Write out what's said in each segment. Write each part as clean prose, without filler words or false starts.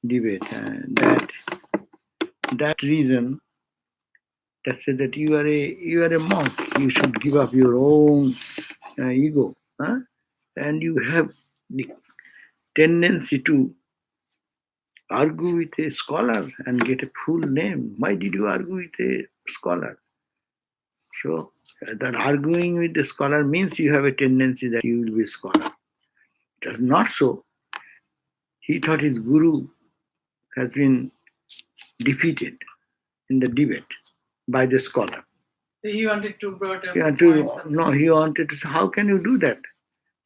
Debate. That reason that said that you are a monk. You should give up your own ego, and you have the tendency to argue with a scholar and get a full name. Why did you argue with a scholar? So that arguing with the scholar means you have a tendency that you will be a scholar. It was not so. He thought his guru has been defeated in the debate by the scholar. So he wanted to brought up he wanted to say, how can you do that?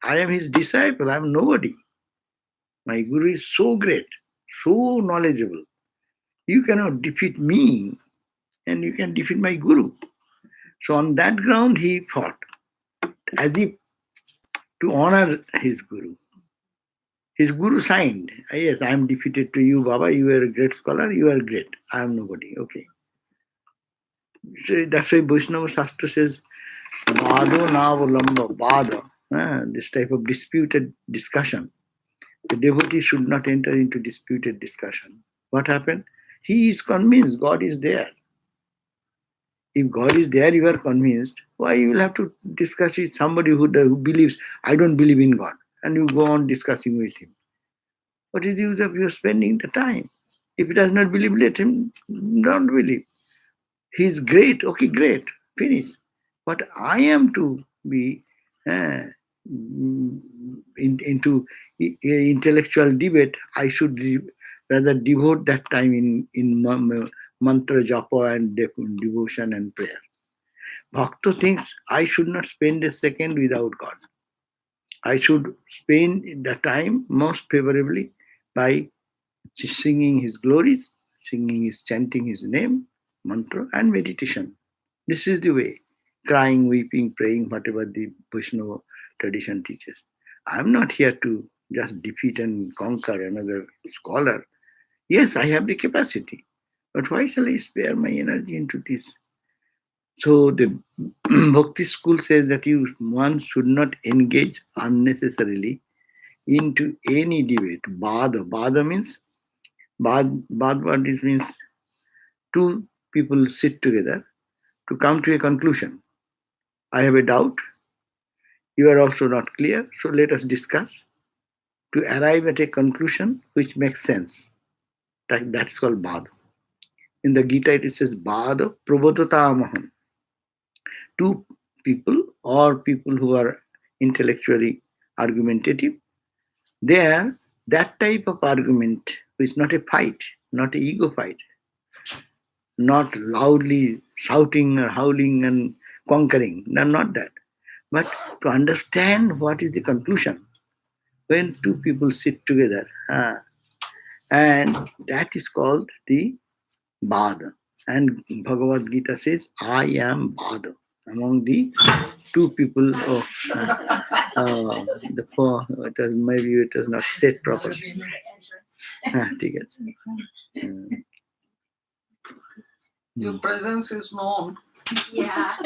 I am his disciple, I am nobody. My guru is so great, so knowledgeable. You cannot defeat me and you can defeat my guru. So on that ground he fought, as if to honor his guru. His guru signed, yes, I am defeated to you, Baba, you are a great scholar, you are great, I am nobody, okay. So that's why Vaishnava Shastra says, Vado Navalamba, Vada, this type of disputed discussion. The devotee should not enter into disputed discussion. What happened? He is convinced God is there. If God is there, you are convinced, why you will have to discuss with somebody who believes, I don't believe in God, and you go on discussing with him. What is the use of you spending the time? If he does not believe, let him don't believe. He is great, okay, great, finish. But I am to be into intellectual debate. I should rather devote that time in mantra japa and devotion and prayer. Bhakta thinks I should not spend a second without God. I should spend the time most favorably by singing His glories, chanting His name, mantra, and meditation. This is the way. Crying, weeping, praying, whatever the Vaishnava tradition teaches. I'm not here to just defeat and conquer another scholar. Yes, I have the capacity. But why shall I spare my energy into this? So the Bhakti school says that one should not engage unnecessarily into any debate. Bada. Bada means, bad what this means, two people sit together to come to a conclusion. I have a doubt. You are also not clear. So let us discuss to arrive at a conclusion which makes sense. That's called Bada. In the Gita it says Bada Prabodhatamaham. Two people or people who are intellectually argumentative, there that type of argument is not a fight, not an ego fight, not loudly shouting or howling and conquering, no, not that, but to understand what is the conclusion when two people sit together, and that is called the Bada. And Bhagavad Gita says, I am Bada. Among the two people of the four, maybe it was not said properly. Your presence is known. Yeah.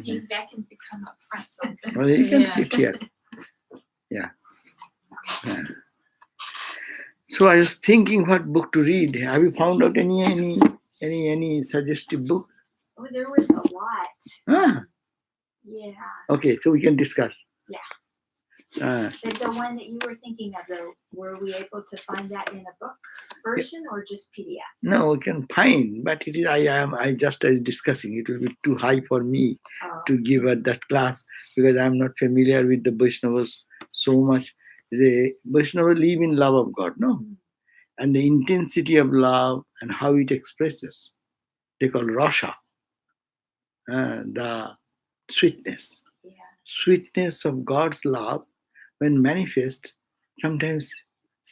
You back and become up front. Well, you can sit here. Yeah. So I was thinking what book to read. Have you found out any suggestive book? Oh, there was a lot. Yeah. Okay, so we can discuss. Yeah. The one that you were thinking of, though, were we able to find that in a book version or just PDF? No, we can find, but it is I just was discussing. It will be too high for me to give at that class because I am not familiar with the Vaishnavas so much. The Vaishnavas live in love of God, no? And the intensity of love and how it expresses. They call Rasha. The sweetness. Yeah. Sweetness of God's love when manifest, sometimes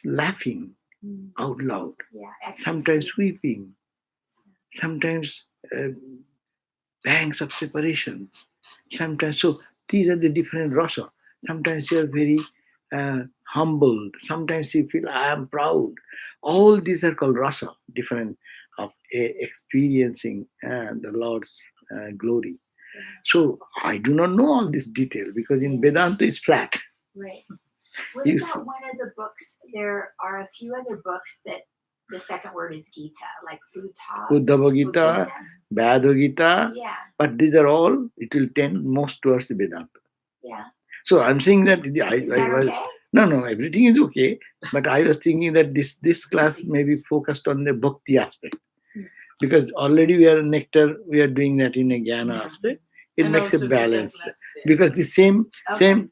laughing out loud, sometimes weeping, sometimes pangs of separation, sometimes. So these are the different rasa. Sometimes you are very humbled, sometimes you feel I am proud. All these are called rasa, different of experiencing the Lord's glory. So I do not know all this detail because in Vedanta it's flat. Right. What You about see- one of the books? There are a few other books that the second word is Gita, like Uddhava. Uddhava Gita, Bhagavad Gita, Yeah, but these are all, it will tend most towards Vedanta. yeah. So I'm saying that Is that okay? no, everything is okay. But I was thinking that this class may be focused on the bhakti aspect. Because already we are nectar, we are doing that in a jnana aspect. It And makes a also Gita balance. class there. Because the same Okay.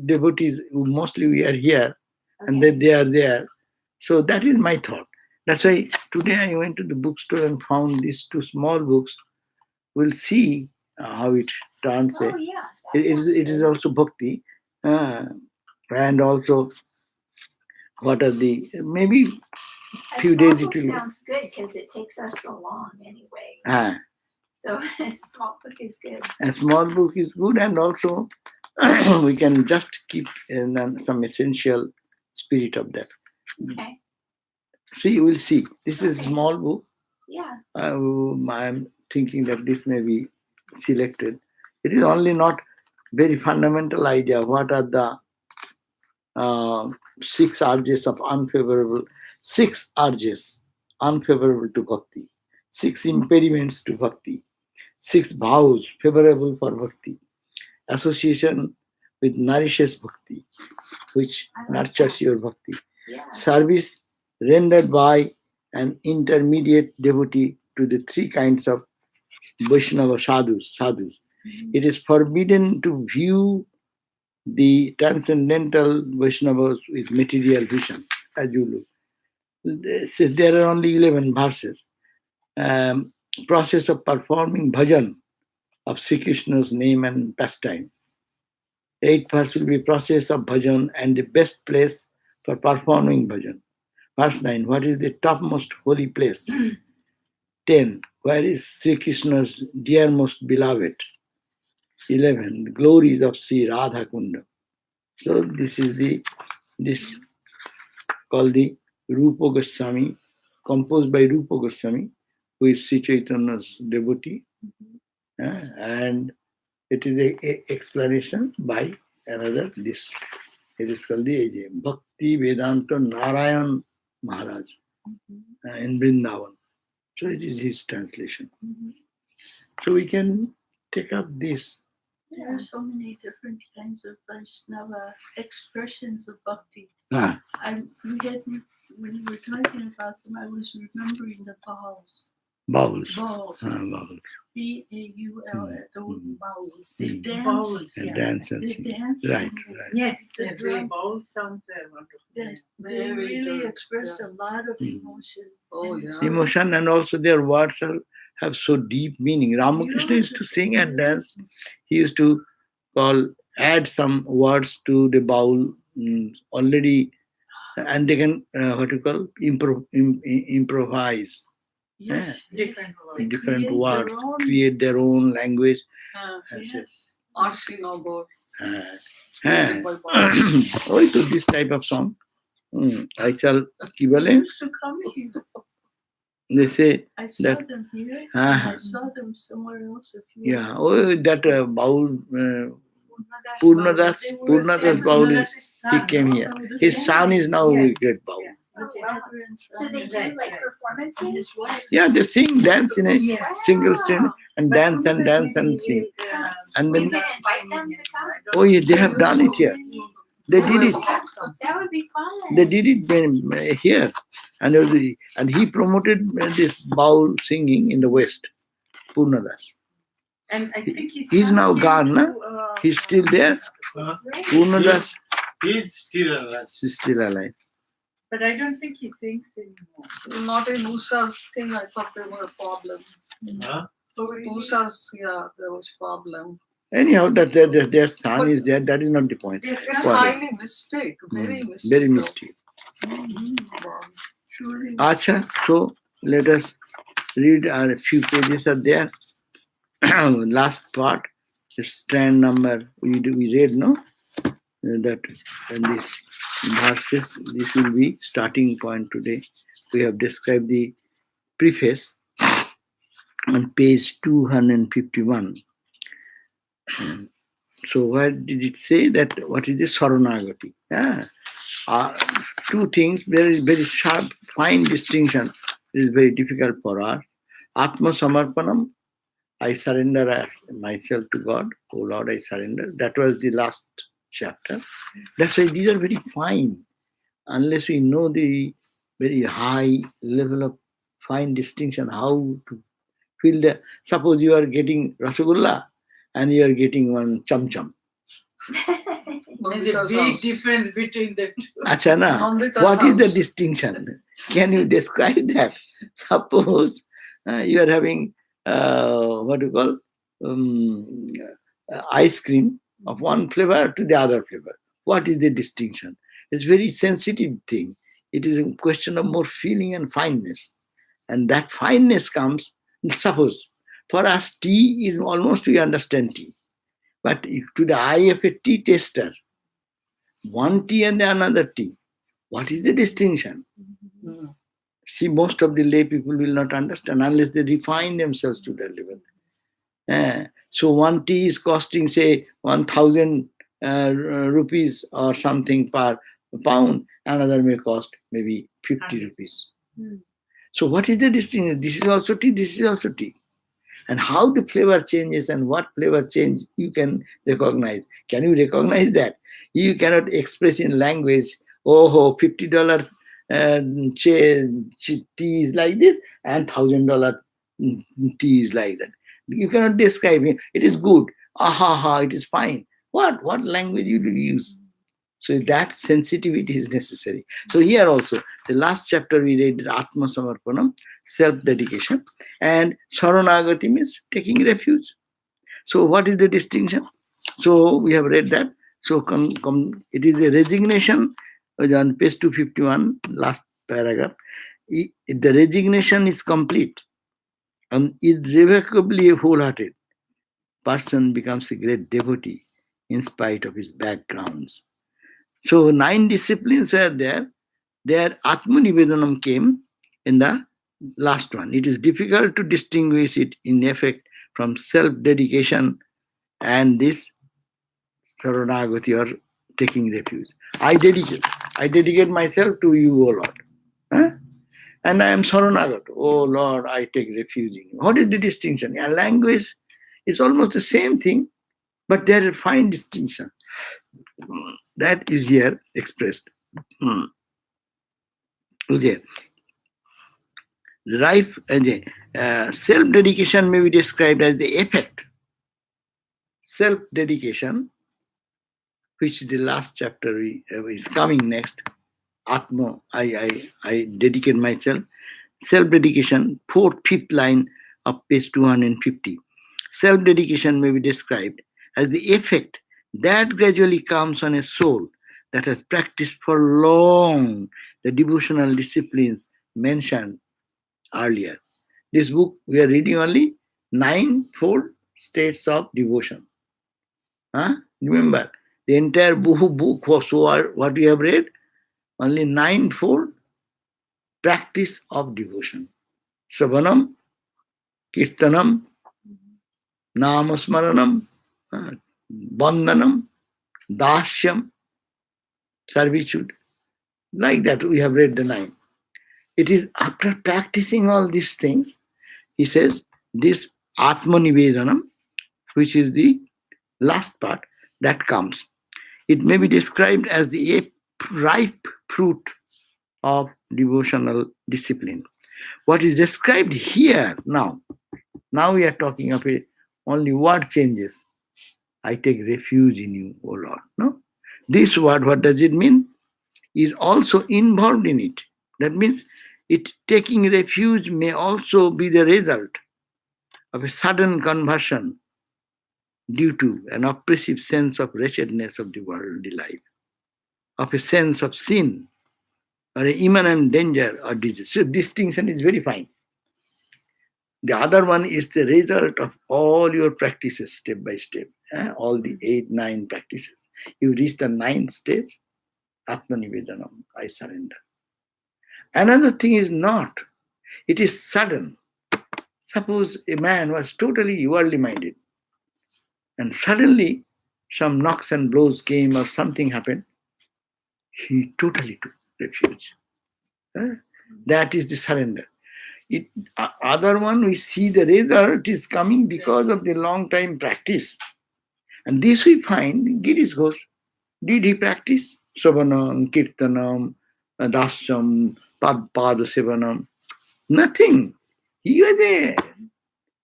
devotees, who mostly we are here, and Okay. then they are there. So that is my thought. That's why today I went to the bookstore and found these two small books. We'll see how it turns. Oh yeah. that It sounds is good. also bhakti, and also what are the maybe A few small days it book will. sounds good because it takes us so long anyway. So a small book is good. A small book is good, and also we can just keep some essential spirit of that. Okay. See, we'll see. This is a Okay. small book. Yeah. I'm thinking that this may be selected. It is only not very fundamental idea. What are the 6 urges of unfavorable, 6 urges unfavorable to bhakti, 6 impediments to bhakti, 6 vows favorable for bhakti, association with nourishes bhakti, which I like nurtures that. your bhakti, Yeah. service rendered by an intermediate devotee to the 3 kinds of Vaishnava sadhus. Mhm. It is forbidden to view the transcendental Vaishnavas with material vision, as you look. There are only 11 verses. Process of performing bhajan of Sri Krishna's name and pastime. 8th verse will be process of bhajan and the best place for performing bhajan. Verse 9, what is the topmost holy place? 10, where is Sri Krishna's dearmost beloved? 11, the glories of Sri Radha Kunda. So this is this called the Rupa Goswami, composed by Rupa Goswami, who is Sri Chaitanya's devotee, and it is a explanation by another this. It is called the Bhakti Vedanta Narayan Maharaj in Vrindavan. So it is his translation. Mhm. So we can take up this. There are so many different kinds of Vaishnava expressions of bhakti. Ah, When you were talking about them, I was remembering the bowls. bowls. Bowls. Bowls. B-A-U-L, the word Mm. bowls. They Mm. dance. Bowls, And yeah. dance and They sing. dance. Right, and right. Yes, the the drum. bowl sounds wonderful. They Very really good. express Yeah. a lot of Mm. emotion. Oh, And it's yeah. very Emotion, and also their words have so deep meaning. Ramakrishna used to sing and dance. He used to add some words to the bowl already, and they can improvise. Yes, Different They words. Different create words, their own. create their own language. Yes. Arsi Nagor. ওই তো this type of song. I shall কি They বলে? used to come here. They say I saw that- them here. Uh-huh. And I saw them somewhere else a few. yeah, that bowl Purnadas Purnadas They were Purnadas famous. Baul Purnadas is he son, came no? here. Oh, the His family. son is now a Yes. great Baul. Yeah. The Oh, wow. father and So son. they do Right, like right. And performances? his wife. Yeah, they sing, dance in a Yeah. single stream and But dance and Purnadas dance and maybe sing. will, And You then can invite them to come? oh yeah, they have done it here. They did it. That would be fun. They did it here, and he promoted this Baul singing in the West. Purnadas. And I think He's now gone, no? He's still there. Great. Purnadas He's still alive. is still alive. But I don't think he sings anymore. Not in Usha's thing, I thought there was a problem. Huh? With Usha's, yeah, there was problem. Anyhow, that their son is there. That is not the point. It's Well, highly mystic, very mystic. very mystic. Wow. Truly. Acha, so let us read a few pages are there. Last part, strand number we read, no? That and this verses. This will be starting point today. We have described the preface on page 251. So where did it say that what is the Saranagati? Yeah. Uh, Two things, there is very sharp, fine distinction. It is very difficult for us. Atma Samarpanam, I surrender myself to God. Oh Lord, I surrender. That was the last chapter. That's why these are very fine. Unless we know the very high level of fine distinction, how to feel the. Suppose you are getting Rasagulla and you are getting one chum chum. There's a big difference between the two. Acha na, Amrita what is the sounds. distinction? Can you describe that? Suppose you are having what you call um, ice cream of one flavor to the other flavor. What is the distinction? It's a very sensitive thing. It is a question of more feeling and fineness. And that fineness comes, suppose, for us tea is almost we understand tea. But if to the eye of a tea taster, one tea and another tea, what is the distinction? Mm. See, most of the lay people will not understand unless they refine themselves to that level. So one tea is costing, say, 1,000 rupees or something per pound. Another may cost maybe 50 rupees. So what is the distinction? This is also tea, this is also tea. And how the flavor changes and what flavor change you can recognize. Can you recognize that? You cannot express in language, oh, $50 tea is like this and $1,000 tea is like that. You cannot describe it. It is good. It is fine. What language you will use? So that sensitivity is necessary. So here also, the last chapter we read Atma Samarpanam, self-dedication, and Saranagati means taking refuge. So what is the distinction? So we have read that. So it is a resignation on page 251, last paragraph. The resignation is complete and irrevocably wholehearted. Person becomes a great devotee in spite of his backgrounds. So 9 disciplines were there. There Atmanivedanam came in the last one. It is difficult to distinguish it in effect from self-dedication and this Saranagati or taking refuge. I dedicate myself to you, O Lord. Huh? And I am Saranagata. Oh Lord, I take refuge in you. What is the distinction? A language is almost the same thing, but there is a fine distinction. That is here expressed. Okay. Self-dedication may be described as the effect. Self-dedication, which the last chapter is coming next. Atma, I dedicate myself. Self-dedication, 4th, 5th line of page 250. Self-dedication may be described as the effect that gradually comes on a soul that has practiced for long the devotional disciplines mentioned earlier. This book we are reading only 9-fold states of devotion. Remember, the entire book was what we have read, only 9-fold practice of devotion. Shravanam, Kirtanam, Namasmaranam, Bandhanam, Dashyam, servitude. Like that, we have read the 9. It is after practicing all these things, he says, this Atmanivedanam, which is the last part, that comes. It may be described as the ripe fruit of devotional discipline. What is described here now we are talking of only word changes. I take refuge in you, O Lord. No? This word, what does it mean? Is also involved in it. That means taking refuge may also be the result of a sudden conversion due to an oppressive sense of wretchedness of the worldly life, of a sense of sin, or an imminent danger or disease. So distinction is very fine. The other one is the result of all your practices step by step, all the 8, 9 practices. You reach the 9th stage, Atmanivedanam, I surrender. Another thing is not, it is sudden. Suppose a man was totally worldly minded and suddenly some knocks and blows came or something happened, he totally took refuge. That is the surrender. Other one, we see the result is coming because of the long time practice. And this we find, Girish Ghosh, did he practice? Savanam, Kirtanam, Dasyam, Padasevanam. Nothing. He was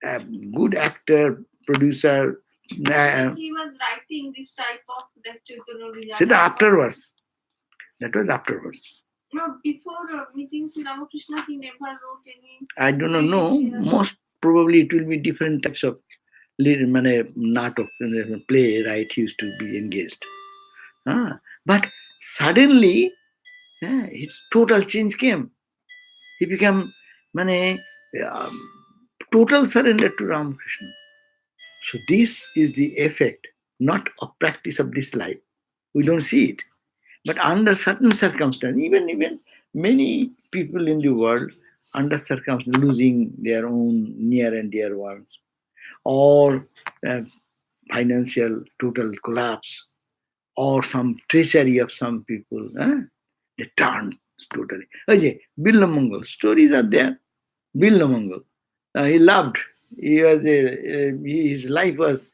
a good actor, producer. He was writing this type of that Chaitanya Said afterwards. That was afterwards. No, before meeting Sri Ramakrishna, he never wrote any. I do not know. Most probably it will be different types of natok, playwright used to be engaged. But suddenly, his total change came. He became total surrender to Ramakrishna. So this is the effect, not of practice of this life. We don't see it. But under certain circumstances, even many people in the world, under circumstances, losing their own near and dear ones, or financial total collapse, or some treachery of some people, they turn totally. Okay, Billamangal, stories are there. Billamangal, he loved. His life was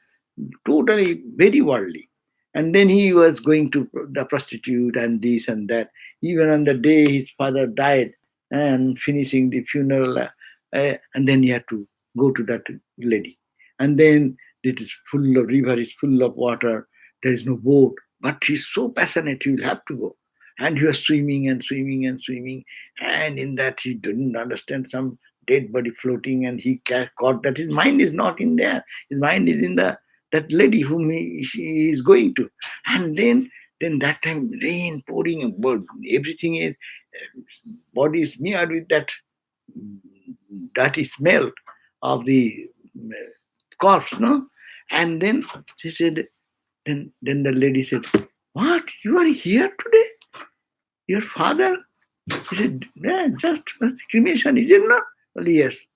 totally very worldly. And then he was going to the prostitute and this and that. Even on the day his father died and finishing the funeral, and then he had to go to that lady. And then it is full of river, is full of water. There is no boat, but he's so passionate. He will have to go. And he was swimming and swimming and swimming. And in that he didn't understand some dead body floating, and he caught that his mind is not in there. His mind is in that lady whom she is going to. And then that time rain pouring, everything is, body is smeared with that dirty smell of the corpse, no? And then she said, then the lady said, "What? You are here today? Your father?" He said, "Yeah, just was the cremation, is it not?" Well, yes,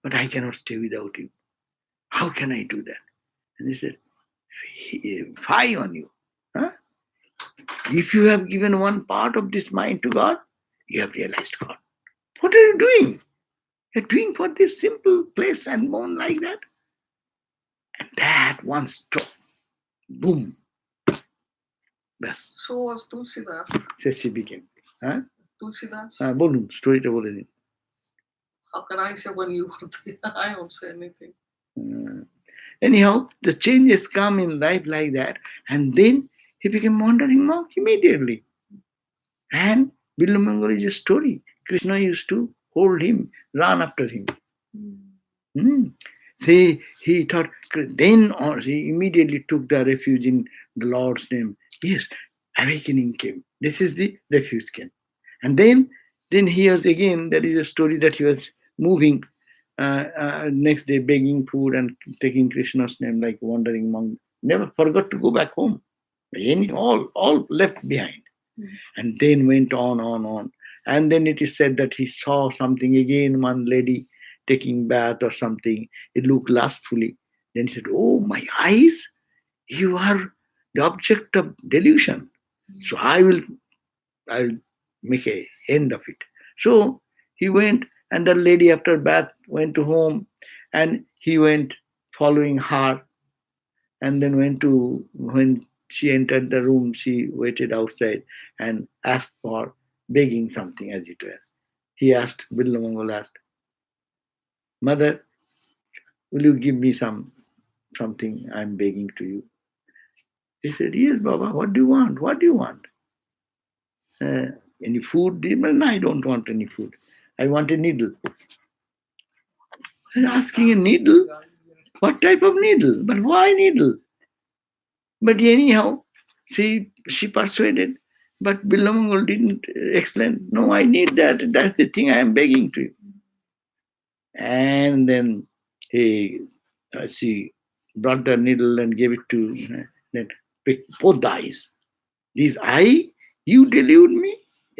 but I cannot stay without you. How can I do that? And he said, "Fie on you. Huh? If you have given one part of this mind to God, you have realized God. What are you doing? You're doing for this simple place and bone like that." And that one stroke, boom. Bas. So was Tulsidas. She became. Huh? Tulsidas. Bolun, storyটা বলে দিন. How can I say when you were there? I don't say anything. Anyhow, the changes come in life like that, and then he became wandering monk immediately. And Billamangal is a story. Krishna used to hold him, run after him. See, he thought, then he immediately took the refuge in the Lord's name. Yes, awakening came. This is the refuge came. And then he was again, there is a story that he was moving next day, begging food and taking Krishna's name like wandering monk. Never forgot to go back home. All left behind. And then went on. And then it is said that he saw something again, one lady taking bath or something. It looked lustfully. Then he said, "Oh, my eyes, you are the object of delusion. So I'll make an end of it." So he went, and the lady after bath went to home, and he went following her. And then when she entered the room, she waited outside and asked for begging something, as it were. He asked, Billamangal asked, "Mother, will you give me something? I'm begging to you." He said, "Yes, Baba, what do you want? What do you want? Any food?" "No, I don't want any food. I want a needle." And asking a needle? What type of needle? But why needle? But anyhow, she persuaded. But Billamangal didn't explain. "No, I need that. That's the thing I am begging to you." And then she brought the needle and gave it to then both the eyes. This eye, you delude me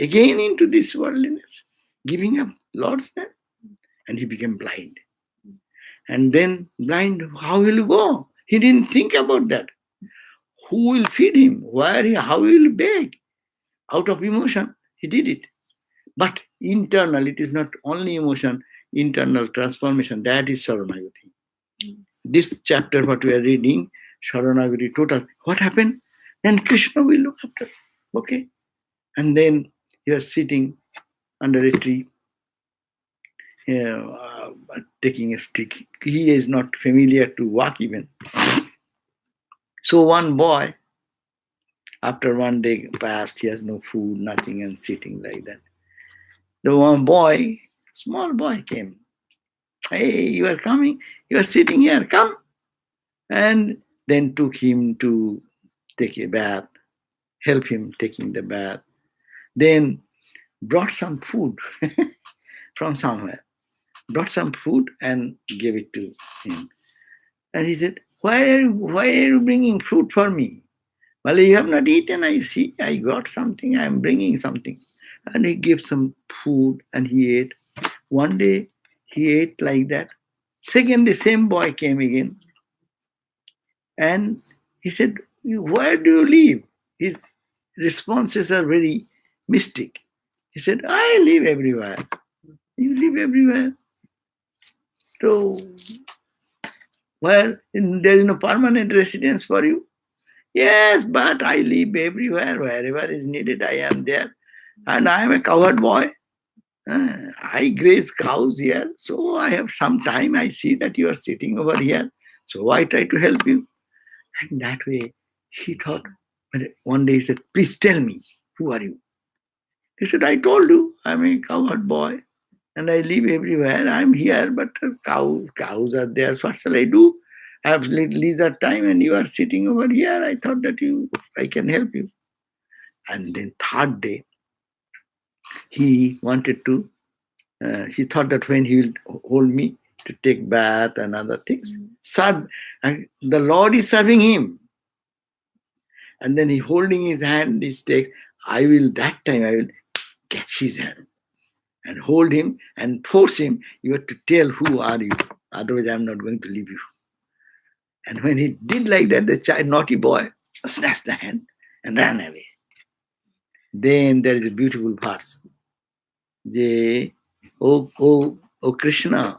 again into this worldliness, giving up Lord's name. And he became blind. And then blind, how will you go? He didn't think about that. who will feed him? How he will beg? Out of emotion, he did it. But internal, it is not only emotion, internal transformation. That is Sharanagati. This chapter, what we are reading, Sharanagati total. What happened? Then Krishna will look after. Okay? And then you are sitting under a tree, taking a stick. He is not familiar to walk even. So one boy, after one day passed, he has no food, nothing, and sitting like that. The one boy, small boy came. Hey, you are coming? You are sitting here, come. And then took him to take a bath, help him taking the bath. Then brought some food from somewhere. Brought some food and gave it to him. And he said, why are you bringing food for me? Well, you have not eaten, I see. I got something, I am bringing something. And he gave some food and he ate. One day he ate like that. Second, the same boy came again. And he said, where do you live? His responses are very mystic. He said, I live everywhere. You live everywhere. So, there is no permanent residence for you? Yes, but I live everywhere. Wherever is needed, I am there. And I am a cowherd boy. I graze cows here. So I have some time. I see that you are sitting over here. So I try to help you. And that way, he thought, one day he said, please tell me, who are you? He said, I told you, I'm a cowherd boy. And I live everywhere. I'm here, but cows are there. So what shall I do? I have leisure time and you are sitting over here. I thought that I can help you. And then third day, he wanted to, he thought that when he will hold me to take bath and other things, and the Lord is serving him. And then he holding his hand, he takes, that time I will catch his hand and hold him and force him, you have to tell who are you, otherwise I am not going to leave you. And when he did like that, the naughty boy snatched the hand and ran away. Then there is a beautiful verse. Oh Krishna,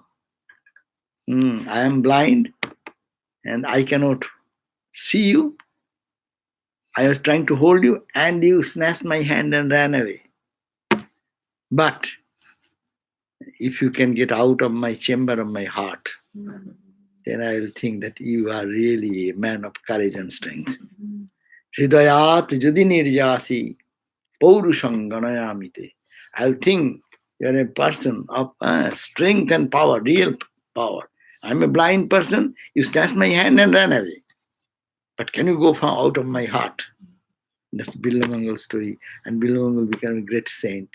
I am blind and I cannot see you. I was trying to hold you and you snatched my hand and ran away. But if you can get out of my chamber of my heart, then I will think that you are really a man of courage and strength. Hridayat jodi nirjasi paurusam ganayamite. I will think you are a person of strength and power, real power. I am a blind person, you snatched my hand and ran away. But can you go out of my heart? That's Billamangal's story. And Billamangal became a great saint.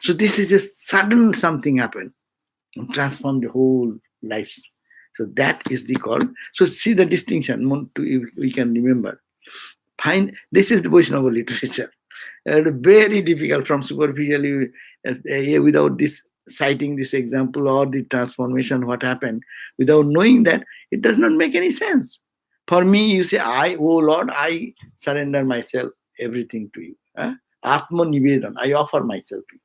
So this is just sudden something happened and transformed the whole life. So that is the call. So see the distinction, we can remember. This is the Vaishnava literature. Very difficult from superficially, without this citing this example or the transformation, what happened, without knowing that, it does not make any sense. For me, you say, oh Lord, I surrender myself, everything to you. Atma Nivedan, I offer myself to you.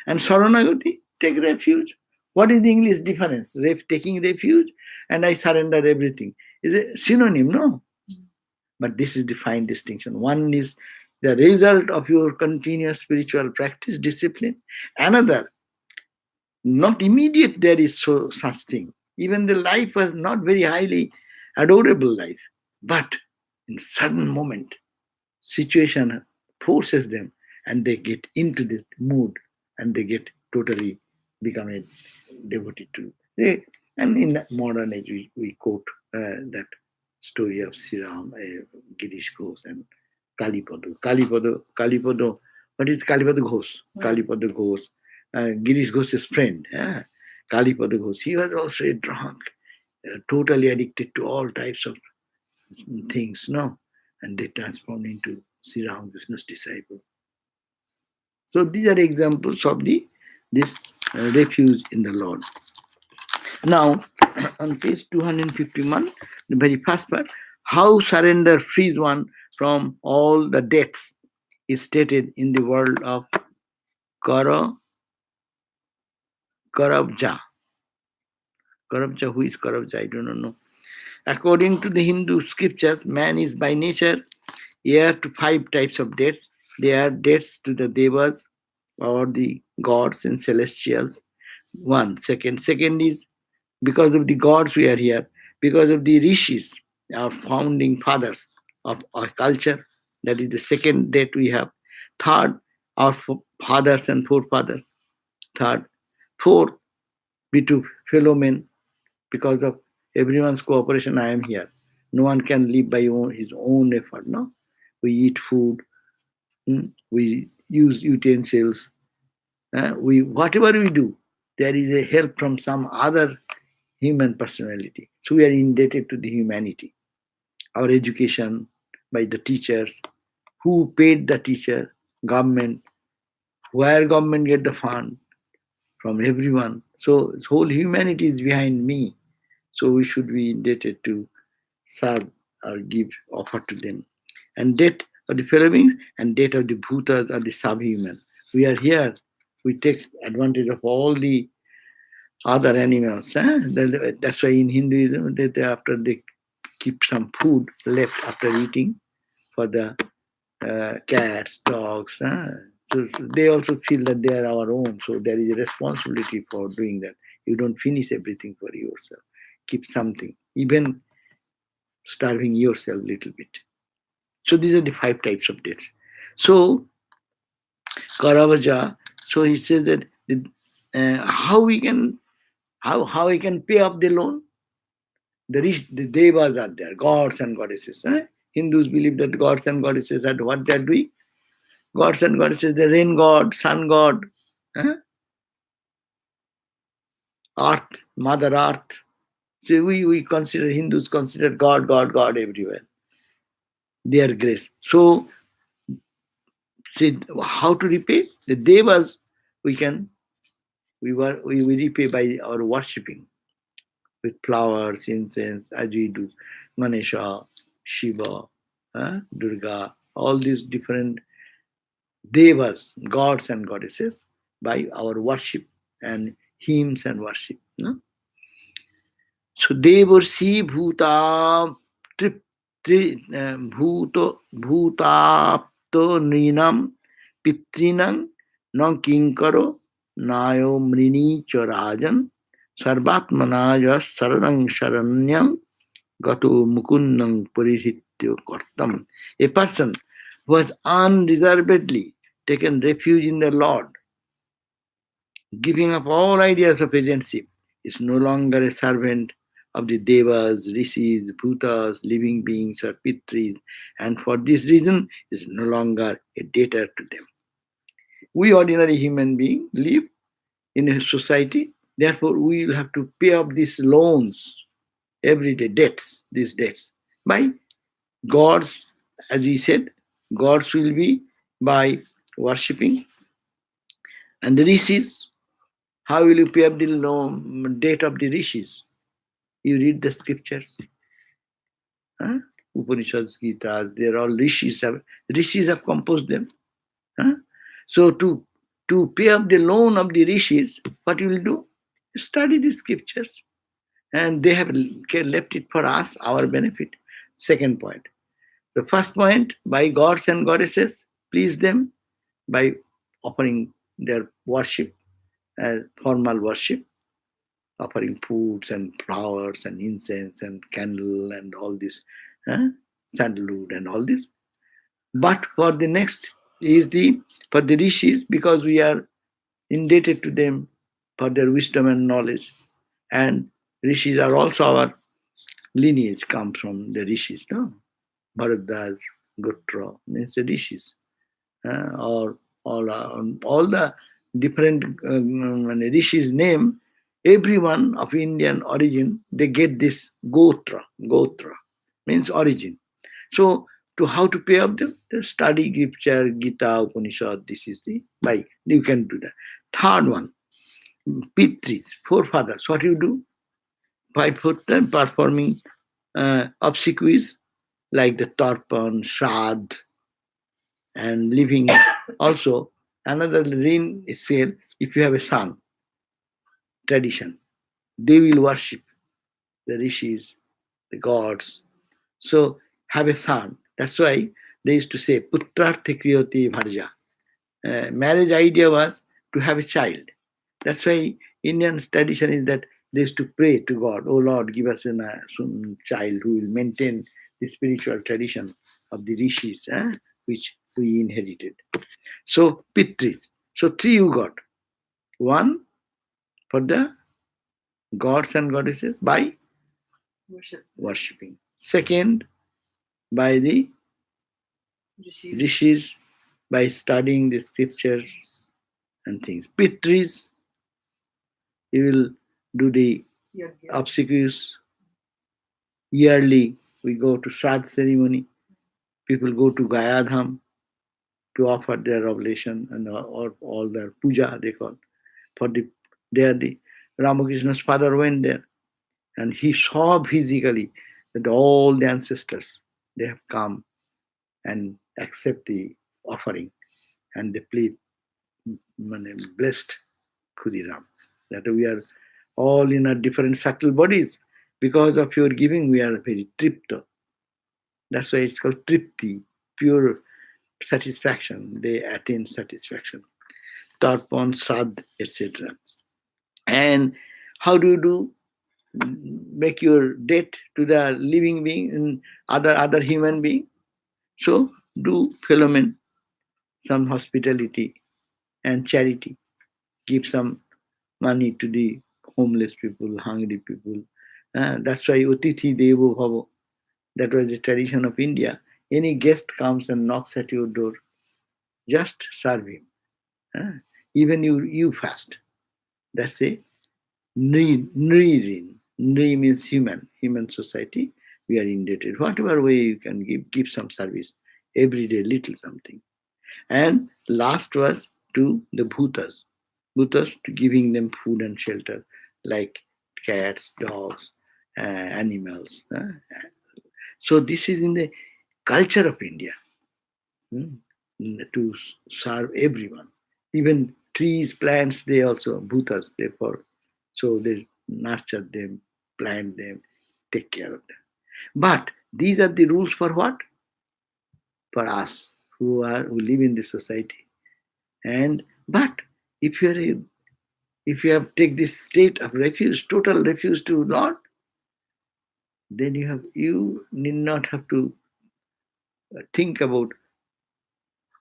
And Sharanagati, take refuge. What is the English difference? Taking refuge and I surrender everything. Is a synonym, no? But this is the fine distinction. One is the result of your continuous spiritual practice, discipline. Another, not immediate there is such thing. Even the life was not very highly adorable life. But in sudden moment, situation forces them and they get into this mood and they get totally become a devotee to. And in the modern age, we quote that story of Sri Ram, Girish Ghosh and Kalipada. Kalipada, what is Kalipada Ghosh? Kalipada Ghosh, Girish Ghosh's friend. Kalipada Ghosh, he was also a drunk, totally addicted to all types of things, no? And they transformed into Sri Ram Krishna's disciple. So these are examples of this refuge in the Lord. Now, on page 251, the very first part, How surrender frees one from all the debts is stated in the world of Karavja. Karavja, who is Karavja? I do not know. According to the Hindu scriptures, man is by nature heir to 5 types of debts. They are debts to the devas or the gods and celestials. Second is because of the gods we are here, because of the rishis, our founding fathers of our culture. That is the second debt we have. Third, our fathers and forefathers. Fourth, be to fellow men. Because of everyone's cooperation, I am here. No one can live by his own effort. No, we eat food, we use utensils, we whatever we do, there is a help from some other human personality. So we are indebted to the humanity. Our education by the teachers, who paid the teacher, government, where government get the fund from everyone. So whole humanity is behind me. So we should be indebted to serve or give offer to them. And debt of the fellow beings and debt of the bhutas or the subhuman. We are here. We take advantage of all the other animals. That's why in Hinduism, after they keep some food left after eating for the cats, dogs. So they also feel that they are our own. So there is a responsibility for doing that. You don't finish everything for yourself. Keep something, even starving yourself a little bit. So these are the 5 types of debts. So Caravaggio, so he says that how I can pay off the loan? The devas are there, gods and goddesses. Hindus believe that gods and goddesses are what they are doing. Gods and goddesses, the rain god, sun god, earth, mother earth. So we consider, Hindus consider God everywhere. Their grace. So see how to repay? The devas we repay by our worshipping with flowers, incense, as we do Ganesha, Shiva, Durga, all these different devas, gods and goddesses, by our worship and hymns and worship. No? So devarsi bhuta bhutapto nrinam pitrinam non kinkaro nayo mrini charajan sarvatmanaja saranang saranyam gato mukunnang parihityo kartam. A person who has unreservedly taken refuge in the Lord, giving up all ideas of agency, is no longer a servant of the devas, rishis, bhutas, living beings or pitris, and for this reason is no longer a debtor to them. We ordinary human beings live in a society, therefore we will have to pay off these loans, everyday debts, these debts, by gods, as we said, gods will be by worshipping, and the rishis, how will you pay up the loan, debt of the rishis? You read the scriptures. Upanishads, Gita, they're all rishis. Rishis have composed them. So to pay up the loan of the rishis, what you will do? Study the scriptures. And they have left it for us, our benefit. Second point. The first point, by gods and goddesses, please them by offering their worship, formal worship, offering foods and flowers and incense and candle and all this, sandalwood and all this. But for the next is for the rishis, because we are indebted to them for their wisdom and knowledge. And rishis are also our lineage, comes from the rishis, no? Bharadwaj, Gotra means the rishis. Or all the different rishis name, everyone of Indian origin, they get this Gotra. Gotra means origin. So to how to pay off them? Study scripture, Gita, Upanishad, this is the by. You can do that. Third one, Pitris, forefathers. What you do? By performing obsequies like the Tarpan, Shraddh, and living. Also, another rin is said if you have a son, tradition, they will worship the rishis, the gods. So have a son. That's why they used to say putrarthe kriyoti bharja. Marriage idea was to have a child. That's why Indian tradition is that they used to pray to God, oh Lord, give us some child who will maintain the spiritual tradition of the rishis, which we inherited. So pitris. So three you got. One for the gods and goddesses by Worship. worshipping. Second, by the Rishis. rishis, by studying the scriptures and things. Pitris, you will do the Yajna. obsequies. Yearly, we go to Shraddh ceremony. People go to Gayadham to offer their oblation and or all their puja, they call. For the there the Ramakrishna's father went there and he saw physically that all the ancestors they have come and accept the offering and they plead blessed Khudiram. That we are all in our different subtle bodies. Because of your giving, we are very tripta. That's why it's called tripti, pure satisfaction. They attain satisfaction. Tarpan, Shraddh, etc. And how do you do? Make your debt to the living being and other human being. So do phenomenon, some hospitality and charity. Give some money to the homeless people, hungry people. That's why Utithi Devo Bhavo. That was the tradition of India. Any guest comes and knocks at your door, just serve him. Even you fast. That's a Nri. Nri means human society. We are indebted. Whatever way you can give some service. Every day, little something. And last was to the bhutas. Bhutas to giving them food and shelter, like cats, dogs, animals. So this is in the culture of India, to serve everyone. Even trees, plants, they also bhutas, therefore. So they nurture them, plant them, take care of them. But these are the rules for what? For us who live in this society. And but if you have take this state of refuge, total refuge to Lord, then you need not have to think about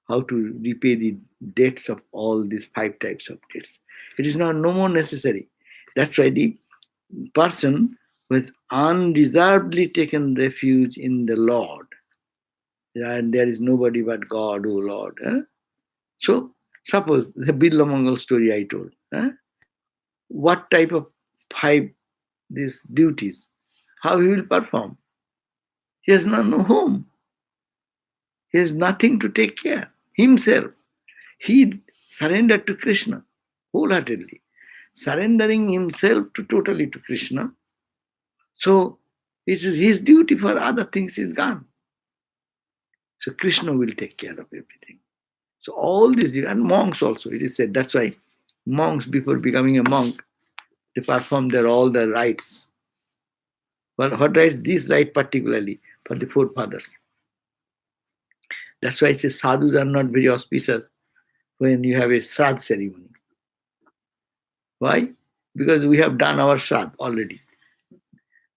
how to repay the debts of all these 5 types of debts. It is now no more necessary. That's why the person who has undeservedly taken refuge in the Lord, and there is nobody but God, O Lord. So, suppose the Birla Mangal story I told. What type of 5 these duties? How he will perform? He has no home. He has nothing to take care. Himself. He surrendered to Krishna wholeheartedly, surrendering himself totally to Krishna. So his duty for other things is gone. So Krishna will take care of everything. So all these, and monks also, it is said. That's why monks, before becoming a monk, they perform all the rites. Well, what rites? This rite particularly for the forefathers. That's why I say sadhus are not very auspicious when you have a Shraddh ceremony. Why? Because we have done our Shraddh already.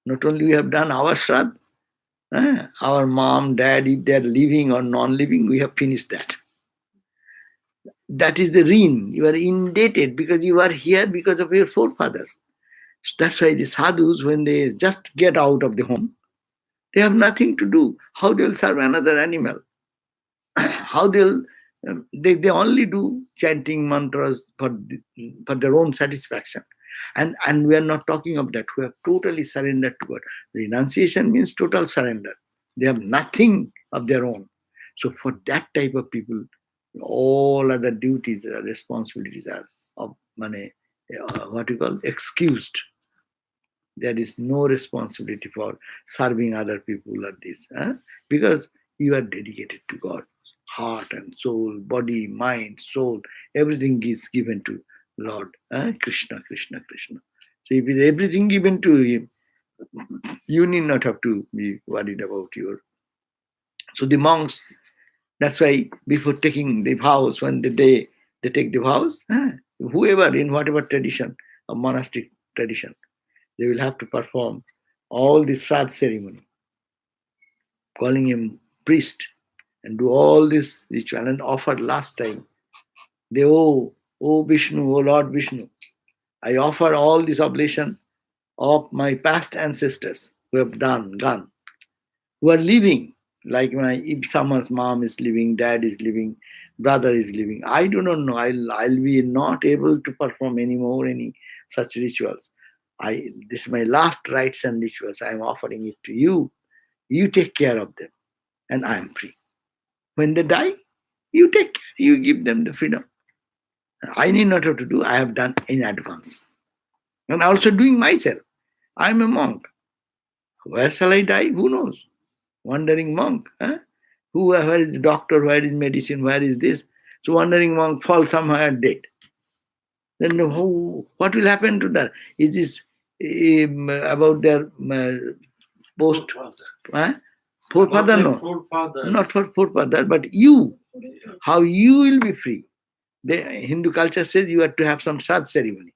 Not only we have done our Shraddh, our mom, dad, if they are living or non-living, we have finished that. That is the rin. You are indebted because you are here because of your forefathers. So that's why the sadhus, when they just get out of the home, they have nothing to do. How they'll serve another animal? How they only do chanting mantras for their own satisfaction. And we are not talking of that. We have totally surrendered to God. Renunciation means total surrender. They have nothing of their own. So for that type of people, all other duties, responsibilities are of what you call excused. there is no responsibility for serving other people or this. Because you are dedicated to God. Heart and soul, body, mind, soul, everything is given to Lord. Krishna, Krishna, Krishna. So if it is everything given to Him, you need not have to be worried about your. So the monks, that's why before taking the vows, when they take the vows, whoever in whatever tradition, a monastic tradition, they will have to perform all the Sraddha ceremony, calling him priest, and do all this ritual and offer last time. They, oh Vishnu, oh Lord Vishnu, I offer all this oblation of my past ancestors who have gone, who are living. Like if someone's mom is living, dad is living, brother is living, I do not know. I'll be not able to perform any such rituals. This is my last rites and rituals. I am offering it to you. You take care of them, and I am free. When they die, you take care. You give them the freedom. I need not have to do. I have done in advance, and also doing myself. I am a monk. Where shall I die? Who knows? Wandering monk. Where is the doctor? Where is medicine? Where is this? So wandering monk falls somewhere dead. Then what will happen to that? Is this about their post? Forefather? No. Forefather. Not for forefather, but you. How you will be free. The Hindu culture says you have to have some Sraddha ceremony.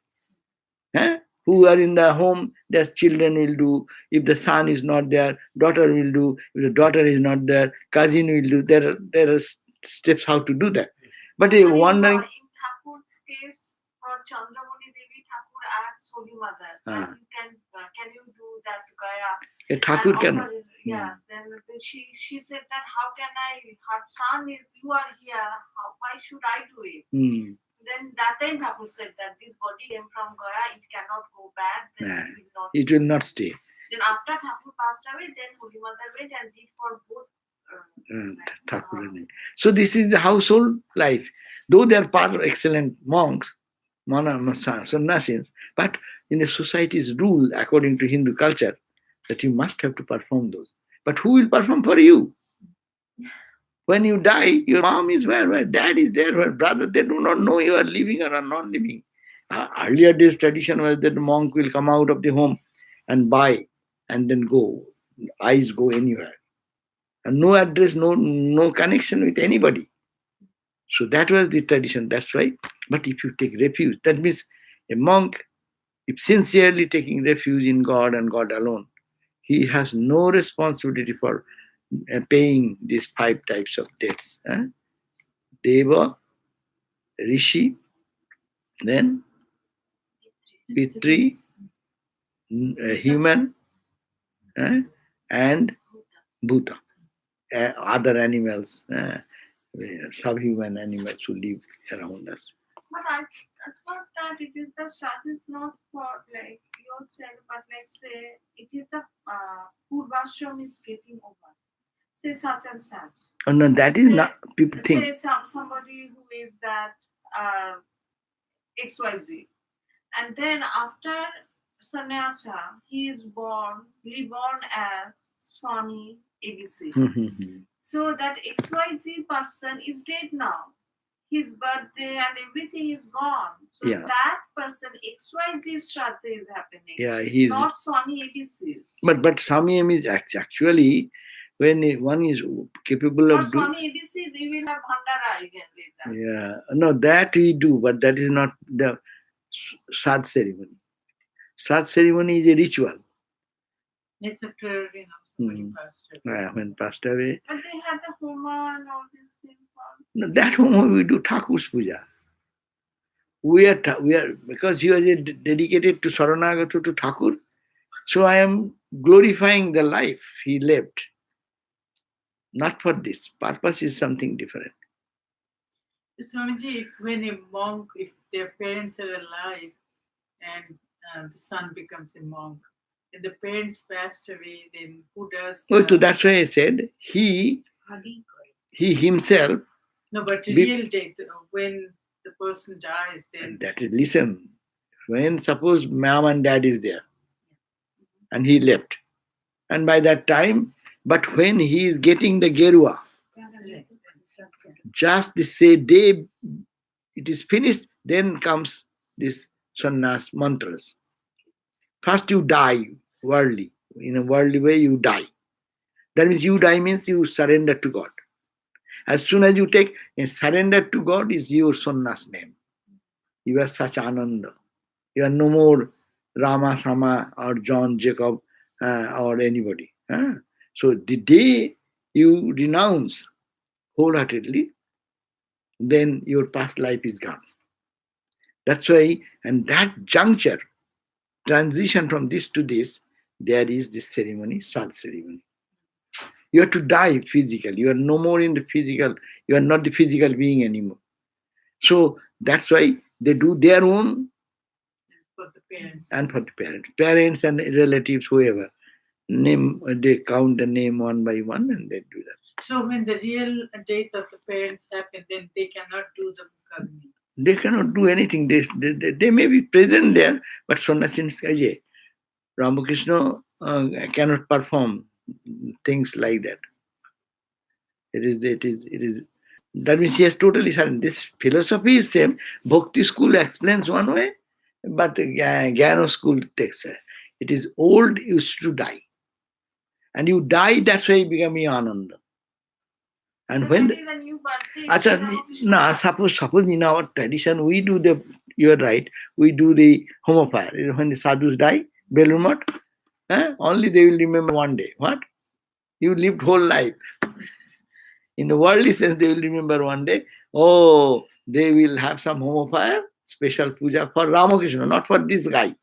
Who are in the home, their children will do. If the son is not there, daughter will do. If the daughter is not there, cousin will do. There are steps how to do that. But a wandering. In Thakur's case, for Chandramani Devi, Thakur asks Holy Mother, that can you do that to Gaya? A Thakur can. Yeah, then she said that how can I? Her son is, you are here. Why should I do it? Then that time Thakur said that this body came from Gaya, it cannot go back. Then it will not stay. Then after Thakur passed away, then Holy Mother went and did for both. Thakur. So this is the household life. Though they are part of excellent monks, sannyasis, but in the society's rule, according to Hindu culture, that you must have to perform those. But who will perform for you? When you die, your mom is where dad is there, where brother, they do not know you are living or are not living. Earlier days tradition was that the monk will come out of the home and buy and then go. Eyes go anywhere. And no address, no connection with anybody. So that was the tradition. That's why. But if you take refuge, that means a monk, if sincerely taking refuge in God and God alone, he has no responsibility for paying these 5 types of debts. Deva, Rishi, then Pitri, human, and Bhuta, other animals, subhuman animals who live around us. But I thought that it is the Sraddha is not for like yourself, but let's say it is the Purvashram is getting over. Say such and such. Oh, no, that is not, people think. Say somebody who is that XYZ. And then after sannyasa, he is reborn as Swami ABC. So that XYZ person is dead now. His birthday and everything is gone. So that person, XYZ Shraddha is happening. Yeah, he's not Swami ABC's. But Swami M is actually, when one is capable of doing. Swami ABC, they will have Bhandara again later. Yeah, no, that we do, but that is not the Sraddha ceremony. Sraddha ceremony is a ritual. It's a prayer, when passed away. When passed away. But they have the Homa and all these things. No, that Homa we do Thakur's puja. We are because he was dedicated to Saranagata to Thakur. So I am glorifying the life he lived. Not for this. Purpose is something different. Swamiji, when a monk, if their parents are alive and the son becomes a monk, and the parents passed away, then who does? So that's why I said he himself. No, but real death, when the person dies, then. That is, listen, when suppose mom and dad is there, and he left. And by that time, but when he is getting the Gerua, just the same day it is finished, then comes this sannyas mantras. First you die worldly. In a worldly way, you die. That means you die means you surrender to God. As soon as you take a surrender to God is your sannyas name. You are such ananda. You are no more Rama, Sama, or John, Jacob, or anybody. So the day you renounce wholeheartedly, then your past life is gone. That's why, and that juncture, transition from this to this, there is this ceremony, Sraddha ceremony. You have to die physically. You are no more in the physical. You are not the physical being anymore. So that's why they do their own For the parents. and for the parents and relatives, whoever. They count the name one by one and they do that. So when the real death of the parents happen, then they cannot do the Mukadmi. They cannot do anything. They may be present there, but Sannyasins Ramakrishna cannot perform things like that. It is. That means he has totally surrendered. This philosophy is same. Bhakti school explains one way, but Jnana school takes it. It is old used to die. And you die, that's why you become Ananda. And when That is a new birthday. Acha, Ramakrishna. suppose in our tradition we do you are right, we do the home fire. When the sadhus die, Belur only they will remember one day. What? You lived whole life. In the worldly sense, they will remember one day, oh, they will have some home fire, special puja for Ramakrishna, not for this guy.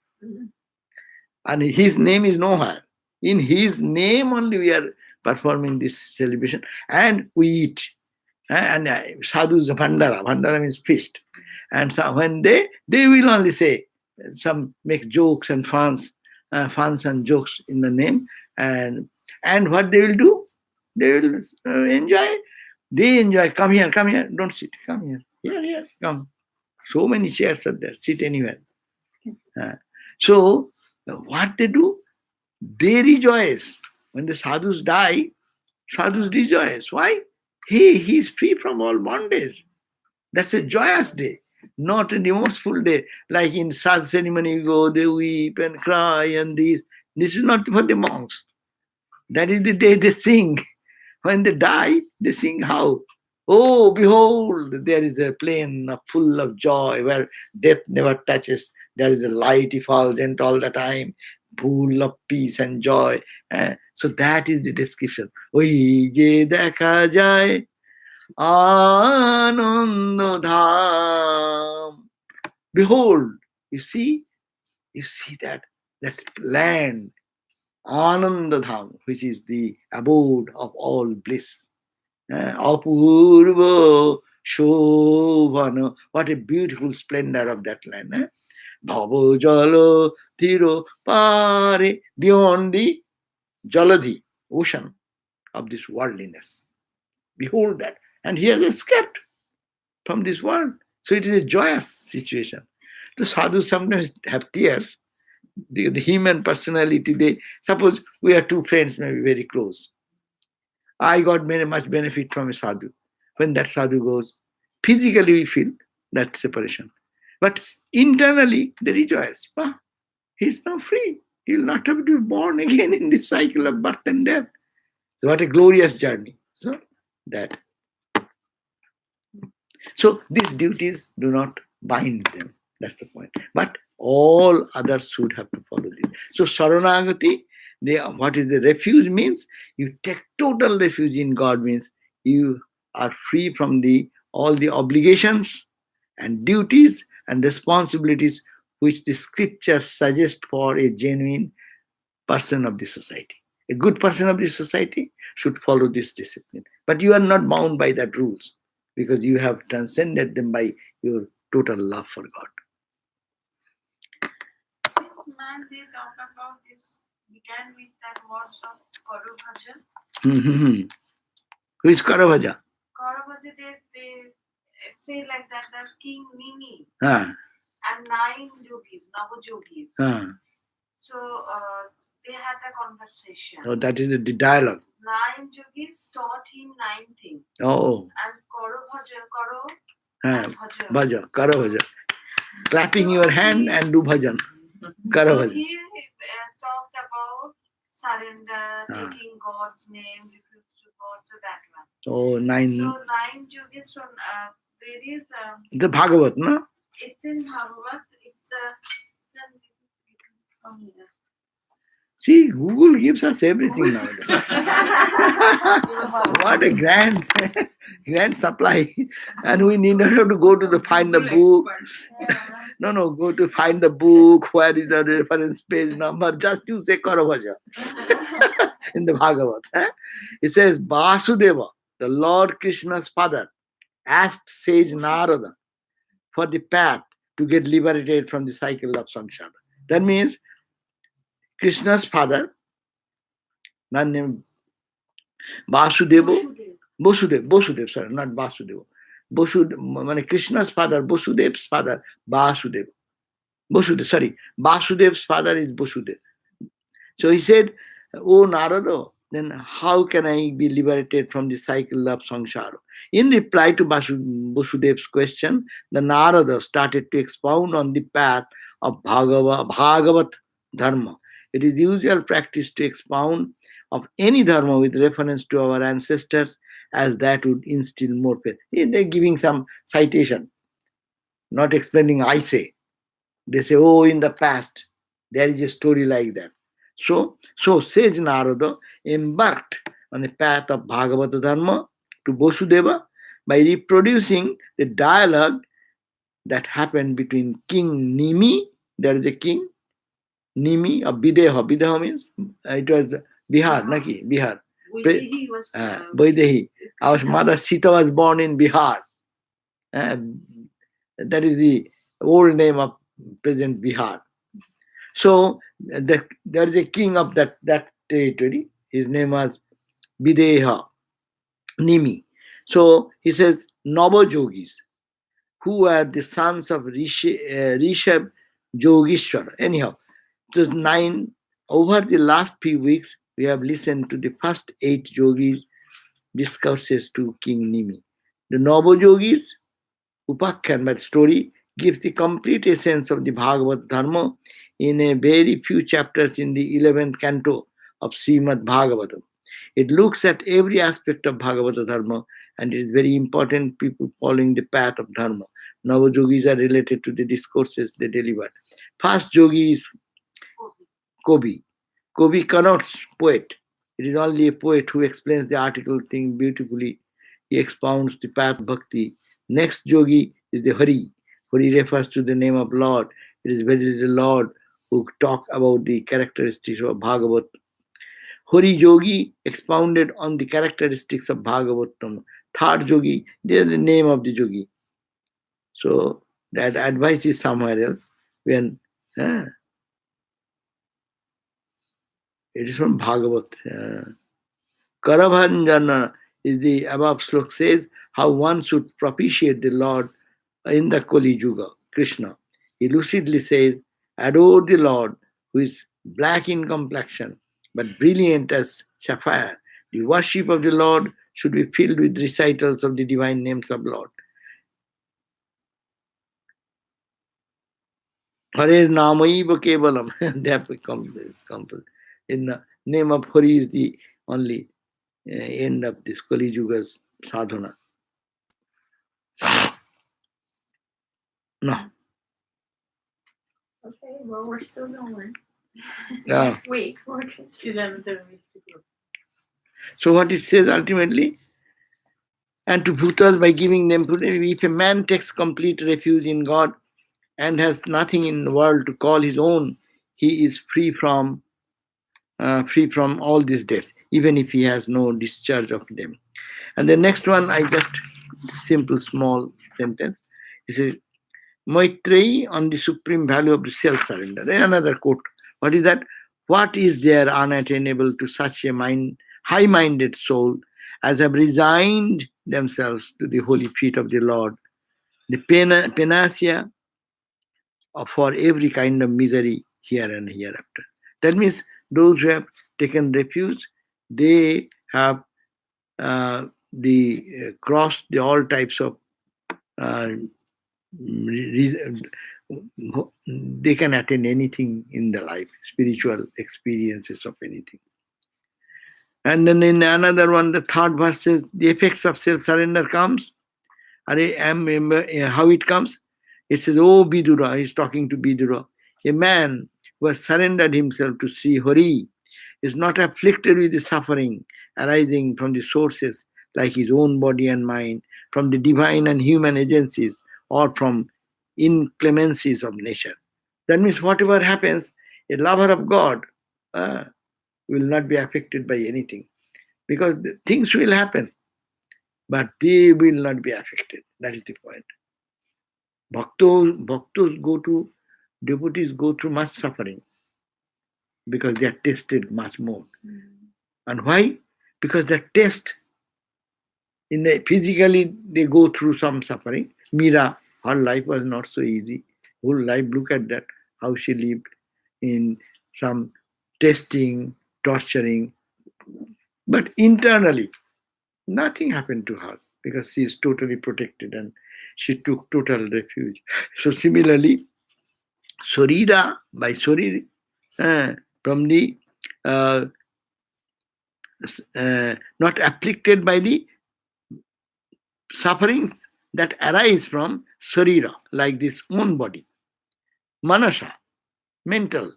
And his name is nowhere. In his name only we are performing this celebration. And we eat. And sadhus bhandara. Bhandara means feast. And so when they will only say, some make jokes and funs and jokes in the name. And what they will do? They will enjoy. They enjoy. Come here, don't sit. Come here. Here, come. So many chairs are there. Sit anywhere. So what they do? They rejoice. When the sadhus die, sadhus rejoice. Why? He is free from all bondage. That's a joyous day, not a remorseful day. Like in Sraddha ceremony, you go, they weep and cry and this. This is not for the monks. That is the day they sing. When they die, they sing how? Oh, behold, there is a plain full of joy where death never touches. There is a light effulgent all the time, full of peace and joy. So that is the description. Oi je dekha jai ananda dham. Behold, you see that land, Ananda Dham, which is the abode of all bliss. Apurva Shobhana. What a beautiful splendor of that land. Bhava Jala Tiro Pare. Beyond the Jaladhi, ocean of this worldliness. Behold that. And he has escaped from this world. So it is a joyous situation. So sadhus sometimes have tears. The human personality, they suppose we are two friends, maybe very close. I got very much benefit from a sadhu. When that sadhu goes, physically we feel that separation. But internally they rejoice. Ah, he's now free. He will not have to be born again in this cycle of birth and death. So what a glorious journey. So these duties do not bind them. That's the point. But all others should have to follow this. So Saranagati, what is the refuge means? You take total refuge in God means you are free from all the obligations and duties and responsibilities which the scriptures suggest for a genuine person of the society. A good person of the society should follow this discipline. But you are not bound by that rules because you have transcended them by your total love for God. This man, they talk about this, began with that words of Karabhaja. Who is Karabhaja? Karabhaja, they say like that, there's King Nini Ah. and 9 yogis, Navajogis. Ah. So they had a conversation. Oh, that is the dialogue. 9 yogis taught him 9 things. Oh, And Karo Bhaja, Karo huh. and Bhaja. Bhaja, Karo Bhaja. Clapping So your hand he- and do bhajan. Karo So Bhaja. he talked about surrender, Ah. taking God's name, refuse to God, so that one. Oh, 9. So 9 yogis on various, The Bhagavat, no? it's in Bhagavad, it's from here. See, Google gives us everything nowadays. What a grand, grand supply. And we need not have to go to the find the book. No, go to find the book. Where is the reference page number? Just you say Karavaja in the Bhagavat. It says Vasudeva, the Lord Krishna's father, asked sage Narada for the path to get liberated from the cycle of samsara. That means Krishna's father, not named Vasudeva, Bosudev, sorry, not Vasudeva. Krishna's father, Bosudev's father, Vasudev. Vasudev's father is Bosudev. So he said, Oh Narada, then how can I be liberated from the cycle of samsara? In reply to Vasudev's question, the Narada started to expound on the path of Bhagavat Dharma. It is usual practice to expound of any dharma with reference to our ancestors, as that would instill more faith. They're giving some citation, not explaining I say. They say, oh, in the past, there is a story like that. So sage Narada embarked on the path of Bhagavata Dharma to Vasudeva by reproducing the dialogue that happened between King Nimi, there is a king, Nimi of Videha. Videha means it was Bihar, Naki, Bihar. He was Vaidehi. Our mother Sita was born in Bihar. That is the old name of present Bihar. So there is a king of that territory. His name was Videha, Nimi. So he says Navajogis, who were the sons of Rishab Yogishwar. Anyhow, it was 9. Over the last few weeks, we have listened to the first 8 yogis discourses to King Nimi. The Navajogis, Upakhyan, but story, gives the complete essence of the Bhagavad Dharma in a very few chapters in the 11th canto of Srimad Bhagavatam. It looks at every aspect of Bhagavata Dharma, and it is very important people following the path of Dharma. Navajogis are related to the discourses they delivered. First yogi is Kobi. Kobi connotes poet. It is only a poet who explains the article thing beautifully. He expounds the path of bhakti. Next yogi is the Hari. Hari refers to the name of Lord. It is very the Lord who talk about the characteristics of Bhagavat. Hari Yogi expounded on the characteristics of Bhagavatam. Third yogi, there is the name of the yogi. So that advice is somewhere else. When it is from Bhagavat. Karabhanjana is the above slok says how one should propitiate the Lord in the Kali Yuga, Krishna. He lucidly says, adore the Lord who is black in complexion but brilliant as sapphire. The worship of the Lord should be filled with recitals of the divine names of Lord. Hare Namaiva Kevalam. That becomes in the name of Hari is the only end of this Kali Yuga's sadhana. No. Okay, well, we're still going. Yeah. Next week, we're gonna Still another week to go. So what it says ultimately, and to Bhutas by giving them food, if a man takes complete refuge in God and has nothing in the world to call his own, he is free from all these debts, even if he has no discharge of them. And the next one, I just simple small sentence. It says Maitreyi on the supreme value of the self-surrender. Then another quote. What is that? What is there unattainable to such a high-minded soul as have resigned themselves to the holy feet of the Lord, the panacea for every kind of misery here and hereafter. That means Those who have taken refuge, they have crossed all types of they can attain anything in the life, spiritual experiences of anything. And then in another one, the third verse says, the effects of self-surrender comes. How it comes? It says, oh Vidura, he's talking to Vidura, a man who has surrendered himself to Sri Hari is not afflicted with the suffering arising from the sources like his own body and mind, from the divine and human agencies, or from inclemencies of nature. That means whatever happens, a lover of God will not be affected by anything, because things will happen, but they will not be affected. That is the point. Devotees go through much suffering because they are tested much more. And why? Because the test physically they go through some suffering. Meera, her life was not so easy. Whole life, look at that, how she lived in some testing, torturing. But internally, nothing happened to her because she is totally protected and she took total refuge. So similarly, Sorira, by Soriri, from the not afflicted by the sufferings that arise from Sarira, like this own body. Manasa, mental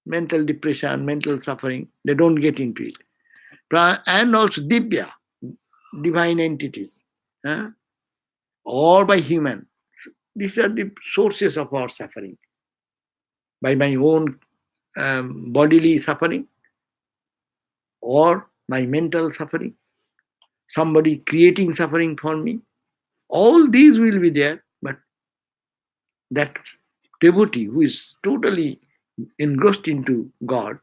depression, mental suffering, they don't get into it. And also Divya, divine entities, or by human. These are the sources of our suffering. By my own bodily suffering, or my mental suffering, somebody creating suffering for me. All these will be there, but that devotee who is totally engrossed into God,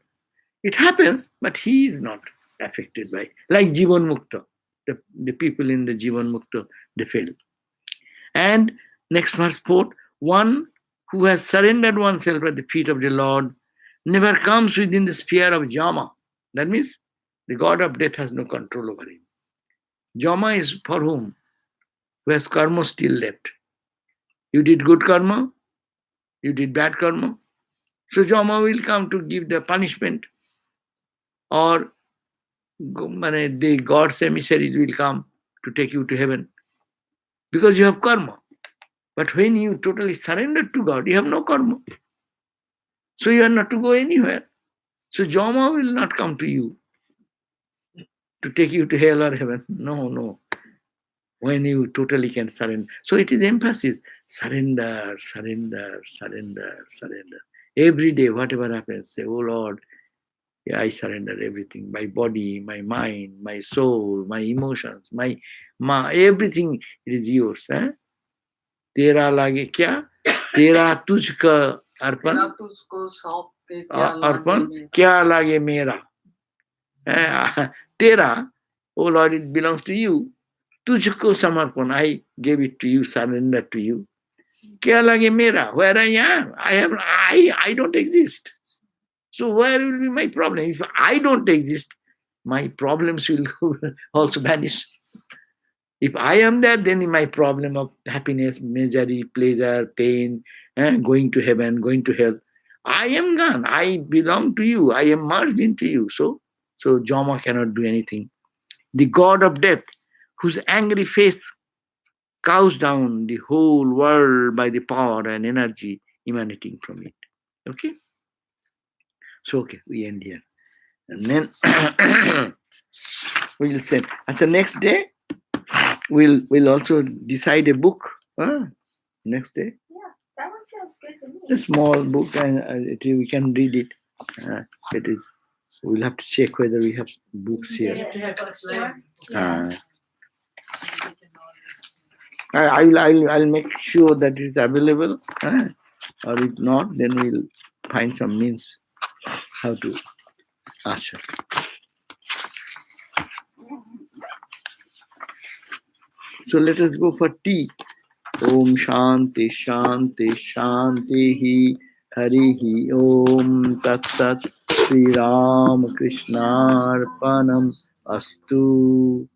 it happens, but he is not affected by it. Like Jivan Mukta, the people in the Jivan Mukta, they fail. And next verse 4, one who has surrendered oneself at the feet of the Lord never comes within the sphere of Jama. That means the god of death has no control over him. Jama is for whom? Who has karma still left. You did good karma, you did bad karma. So Jama will come to give the punishment, or the God's emissaries will come to take you to heaven because you have karma. But when you totally surrender to God, you have no karma. So you are not to go anywhere. So Jama will not come to you to take you to hell or heaven. No. When you totally can surrender. So it is emphasis. Surrender. Every day, whatever happens, say, oh Lord, yeah, I surrender everything. My body, my mind, my soul, my emotions, my everything, it is yours. तेरा लागे क्या तेरा तुझका अर्पण अर्पण क्या लागे मेरा तेरा, oh Lord, it belongs to you. तुझको समर्पण, I gave it to you, surrender to you. क्या लागे मेरा, where I am, I don't exist. So where will be my problem? If I don't exist, my problems will also vanish. If I am there, then my problem of happiness, misery, pleasure, pain, going to heaven, going to hell, I am gone. I belong to you. I am merged into you. So Jama cannot do anything. The god of death, whose angry face cows down the whole world by the power and energy emanating from it. Okay? So, okay, we end here. And then we'll say, at the next day, we'll also decide a book. Next day. Yeah, that one sounds good to me. A small book, and we can read it. It is. We'll have to check whether we have books You here. have to have bookstore. Yeah. I'll make sure that it's available, or if not, then we'll find some means how to ask her. So let us go for tea. Om Shanti Shanti Shanti. Harihi Om Tat Sat Sri Ram Krishnarpanam Astu.